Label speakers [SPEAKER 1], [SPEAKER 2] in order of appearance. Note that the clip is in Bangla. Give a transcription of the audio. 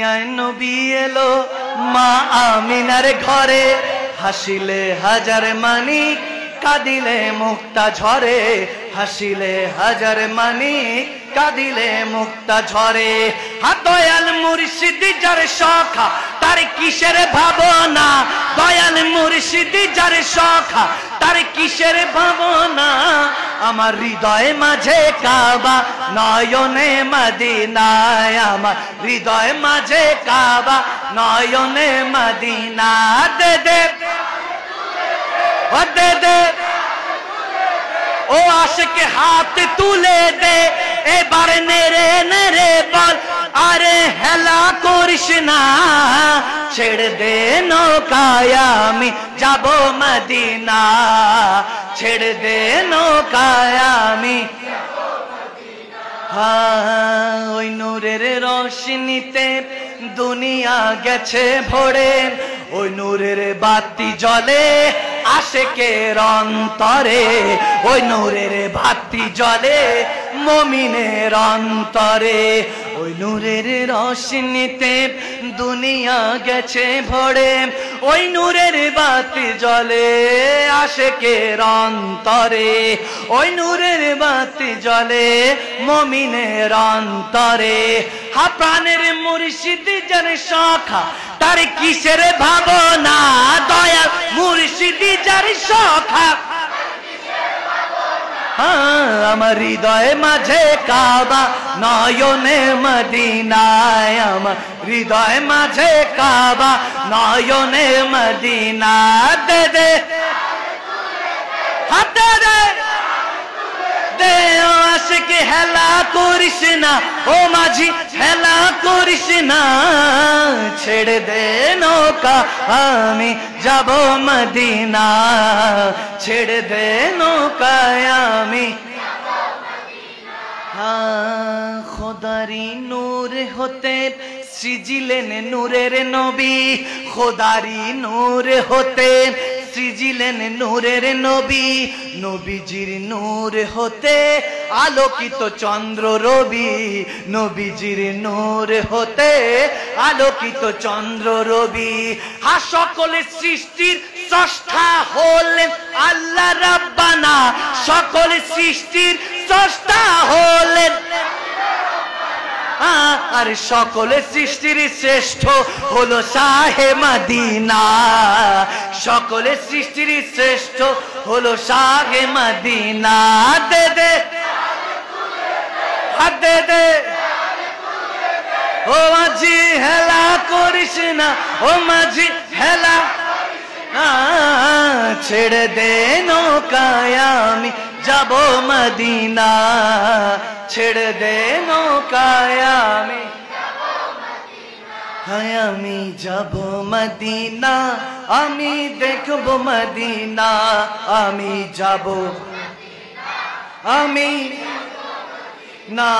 [SPEAKER 1] দুনিয়ায় নবী এলো মা আমিনার ঘরে, হাসিলে হাজার মানিক কাঁদিলে মুক্তা ঝরে, হাসিলে হাজার মানিক কাঁদিলে মুক্তা ঝরে। দয়াল মুর্শিদ যার সখা তার কিসের ভাবনা, দয়াল মুর্শিদ যার সখা তার কিসের ভাবনা। আমার হৃদয় মাঝে কাবা নয়নে মদিনায়, আমার হৃদয় মাঝে কাবা নয়নে মদিনা। দে দে ও দে দে ও আশিক হাত তুলে দে, এবার নেড়ে নেড়ে বল আরে হেলা করিস না, ছেড়ে দে নৌকায় আমি যাব মদিনা, ছেড়ে দে নৌকায় আমি। ওই নূরের রোশনীতে দুনিয়া গেছে ভরে, ওই নূরের বাতি জ্বলে আশিকের অন্তরে, ওই নূরের বাতি জ্বলে মুমিনের অন্তরে। ওই নূরের রোশনীতে দুনিয়া গেছে ভরে, ওই নূরের বাতি জ্বলে আশিকের অন্তরে, ওই নূরের বাতি জ্বলে মুমিনের অন্তরে। প্রাণের মুর্শিদ যার সখা তার কিসের ভাবনা, দয়াল মুর্শিদ যার সখা। আমার হৃদয় মাঝে কাবা নয়নে মদিনায়, আমার হৃদয় মাঝে কাবা নয়নে মদিনা। দে দে হাতে দে দে ও আশিক হেলা করিস না, ও মাঝি হেলা করিস না, ছেড়ে দে নৌকা আমি যাব মদিনা, ছেড়ে দে নৌকায় আমি। খোদারি নূর হতে সৃজিলেন নূরের নবী, খোদারি নূর হতে সৃজিলেন নূরের নবী, নবীজির নূর হতে আলোকিত চন্দ্র রবি, নবীজির নূর হতে আলোকিত চন্দ্র রবি। সকল সৃষ্টির স্রষ্টা হলেন আল্লাহ রাব্বানা, সকল সৃষ্টির স্রষ্টা হলেন, আর সকল সৃষ্টির শ্রেষ্ঠ হলো শাহে মদিনা, সকল সৃষ্টির শ্রেষ্ঠ হলো শাহে মদিনা। দে দে হাত দে দে ও মাঝি হেলা করিস না, ও মাঝি হেলা, ছেড়ে দে নৌকায় আমি যাব মদিনা, ছেড়ে দে নৌকায় আমি। আমি যাব মদিনা, আমি দেখব মদিনা, আমি যাব আমি না।